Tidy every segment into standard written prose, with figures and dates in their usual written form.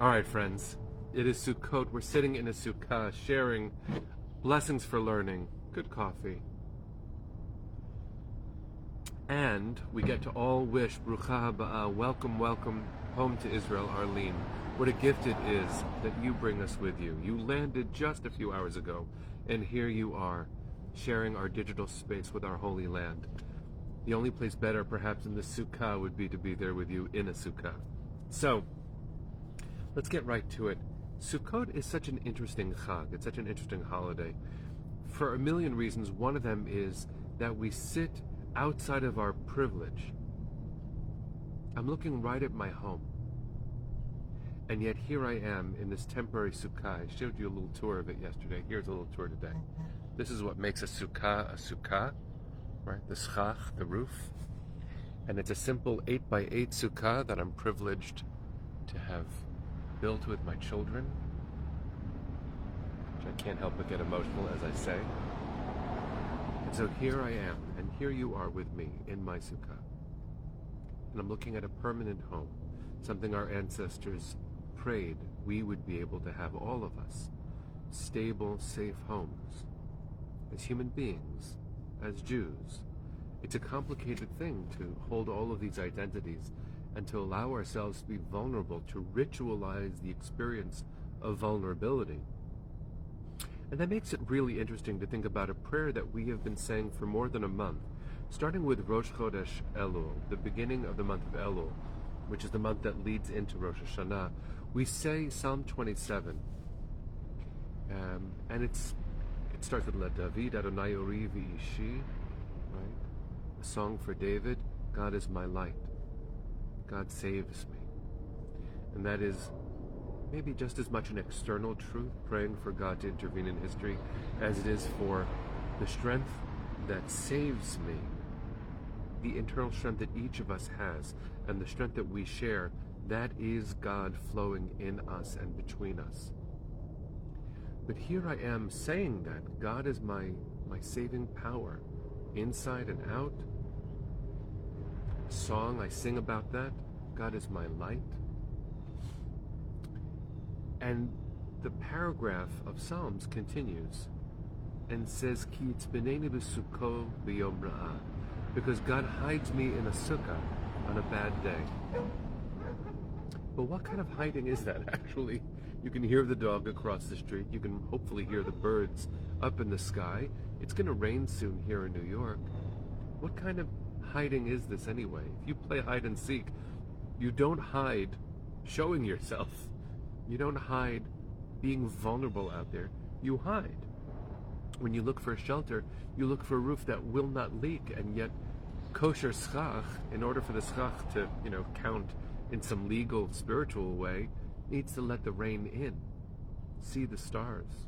All right, friends, it is Sukkot. We're sitting in a sukkah, sharing blessings for learning, good coffee, and we get to all wish Brucha Haba, welcome, welcome home to Israel, Arlene. What a gift it is that you bring us with you. You landed just a few hours ago, and here you are, sharing our digital space with our Holy Land. The only place better, perhaps, in the sukkah would be to be there with you in a sukkah. So, let's get right to it. Sukkot is such an interesting chag. It's such an interesting holiday. For a million reasons. One of them is that we sit outside of our privilege. I'm looking right at my home. And yet here I am in this temporary sukkah. I showed you a little tour of it yesterday. Here's a little tour today. This is what makes a sukkah, right? The schach, the roof. And it's a simple 8x8 sukkah that I'm privileged to have built with my children, which I can't help but get emotional as I say. And so here I am, and here you are with me in my sukkah. And I'm looking at a permanent home, something our ancestors prayed we would be able to have, all of us. Stable, safe homes. As human beings, as Jews. It's a complicated thing to hold all of these identities and to allow ourselves to be vulnerable, to ritualize the experience of vulnerability. And that makes it really interesting to think about a prayer that we have been saying for more than a month, starting with Rosh Chodesh Elul, the beginning of the month of Elul, which is the month that leads into Rosh Hashanah. We say Psalm 27, and it starts with La David Adonai Ori V'ishi, right? A song for David. God is my light. God saves me. And that is maybe just as much an external truth, praying for God to intervene in history, as it is for the strength that saves me, the internal strength that each of us has, and the strength that we share. That is God flowing in us and between us. But here I am saying that God is my saving power, inside and out. A song, I sing about that. God is my light. And the paragraph of Psalms continues and says, Ki yitzbeneni b'sukkot b'yom ra'ah, because God hides me in a sukkah on a bad day. But what kind of hiding is that, actually? You can hear the dog across the street. You can hopefully hear the birds up in the sky. It's going to rain soon here in New York. What kind of hiding is this anyway? If you play hide and seek, you don't hide showing yourself. You don't hide being vulnerable out there. You hide. When you look for shelter, you look for a roof that will not leak, and yet kosher schach, in order for the schach to, count in some legal, spiritual way, needs to let the rain in, see the stars.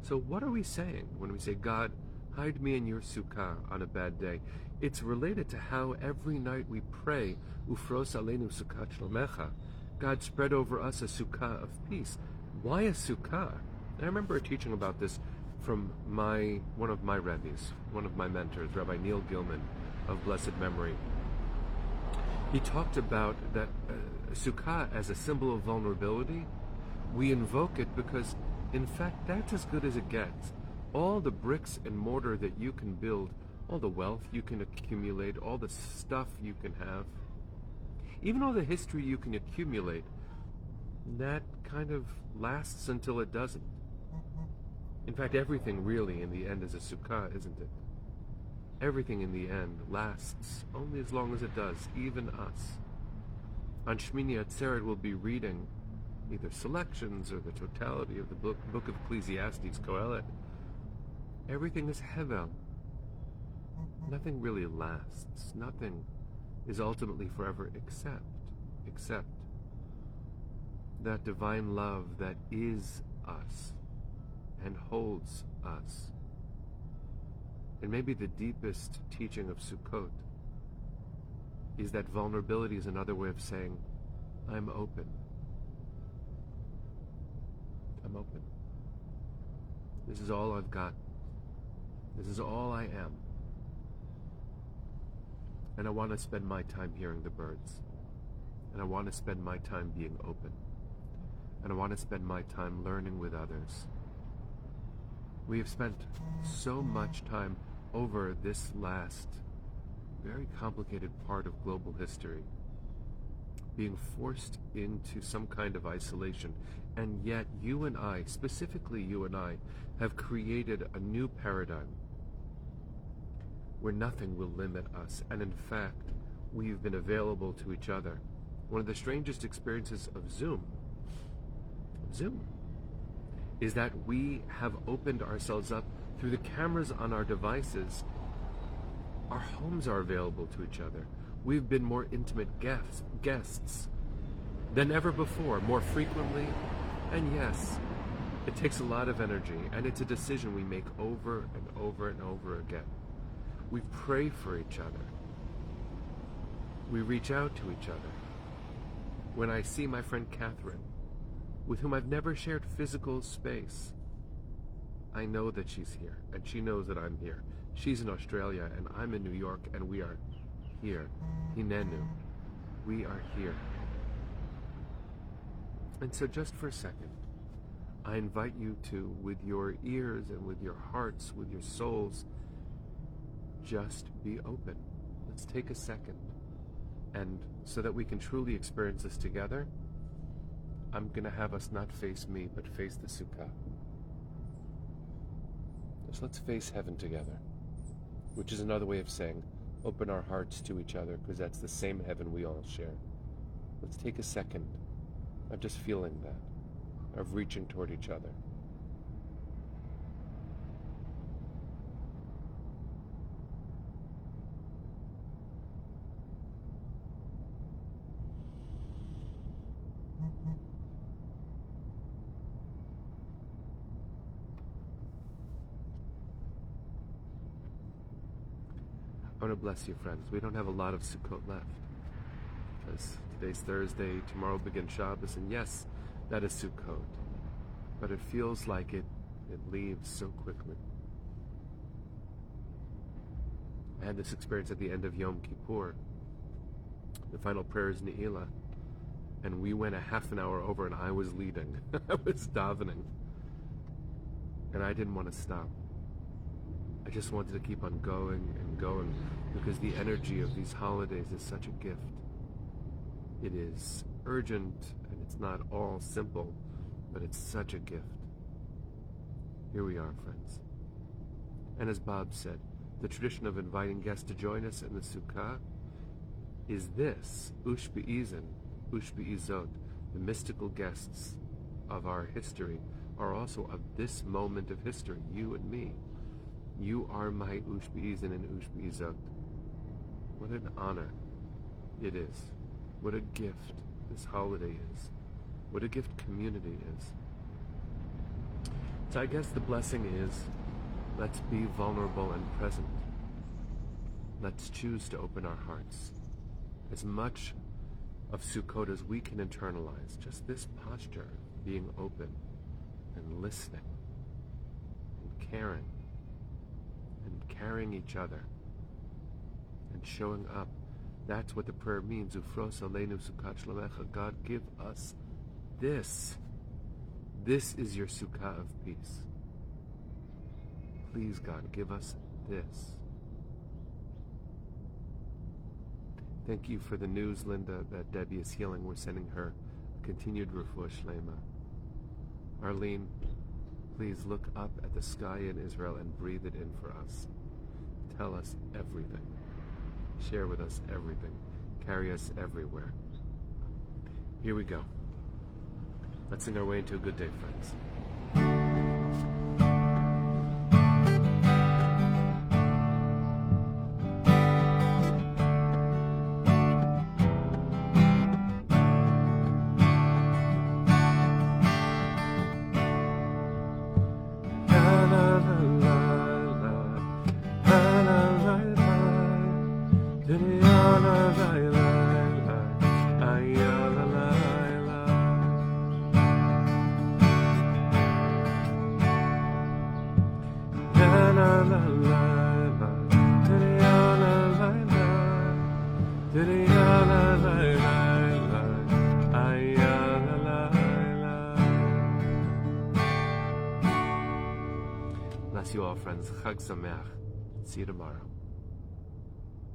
So what are we saying when we say, God, hide me in your sukkah on a bad day? It's related to how every night we pray, Ufros aleinu sukkah shlomecha. God spread over us a sukkah of peace. Why a sukkah? And I remember teaching about this from one of my rabbis, one of my mentors, Rabbi Neil Gilman of blessed memory. He talked about that sukkah as a symbol of vulnerability. We invoke it because, in fact, that's as good as it gets. All the bricks and mortar that you can build, all the wealth you can accumulate, all the stuff you can have, even all the history you can accumulate, that kind of lasts until it doesn't. In fact, everything really in the end is a sukkah, isn't it? Everything in the end lasts only as long as it does, even us. On Shmini Atzeret we'll be reading either selections or the totality of the book of Ecclesiastes, Kohelet. Everything is hevel. Nothing really lasts. Nothing is ultimately forever except that divine love that is us and holds us. And maybe the deepest teaching of Sukkot is that vulnerability is another way of saying, I'm open. I'm open. This is all I've got. This is all I am. And I want to spend my time hearing the birds. And I want to spend my time being open. And I want to spend my time learning with others. We have spent so much time over this last, very complicated part of global history, being forced into some kind of isolation. And yet you and I, specifically you and I, have created a new paradigm where nothing will limit us. And in fact, we've been available to each other. One of the strangest experiences of Zoom, is that we have opened ourselves up through the cameras on our devices. Our homes are available to each other. We've been more intimate guests than ever before, more frequently. And yes, it takes a lot of energy, and it's a decision we make over and over and over again. We pray for each other. We reach out to each other. When I see my friend Catherine, with whom I've never shared physical space, I know that she's here, and she knows that I'm here. She's in Australia, and I'm in New York, and we are here. Hinenu. We are here. And so just for a second, I invite you to, with your ears and with your hearts, with your souls, just be open. Let's take a second. And so that we can truly experience this together, I'm going to have us not face me, but face the Sukkah. So let's face heaven together, which is another way of saying open our hearts to each other, because that's the same heaven we all share. Let's take a second of just feeling that, of reaching toward each other. I want to bless you, friends. We don't have a lot of Sukkot left, because today's Thursday, tomorrow begins Shabbos, and yes, that is Sukkot. But it feels like it leaves so quickly. I had this experience at the end of Yom Kippur. The final prayer is Ne'ilah, and we went a half an hour over, and I was leading. I was davening, and I didn't want to stop. I just wanted to keep on going and going, because the energy of these holidays is such a gift. It is urgent, and it's not all simple, but it's such a gift. Here we are, friends. And as Bob said, the tradition of inviting guests to join us in the Sukkah is this, Ushbe'izen, Ushbe'izot, the mystical guests of our history are also of this moment of history, you and me. You are my Ushbe'izen and Ushbe'izot. What an honor it is. What a gift this holiday is. What a gift community is. So I guess the blessing is, let's be vulnerable and present. Let's choose to open our hearts. As much of Sukkot as we can internalize, just this posture, being open and listening and caring and carrying each other and showing up. That's what the prayer means. Ufros aleinu Sukkot shlomecha. God, give us this. This is your Sukkah of peace. Please, God, give us this. Thank you for the news, Linda, that Debbie is healing. We're sending her continued refuah shlema. Arlene, please look up at the sky in Israel and breathe it in for us. Tell us everything. Share with us everything. Carry us everywhere. Here we go. Let's sing our way into a good day, friends. Bless you all, friends. Chag Sameach. See you tomorrow.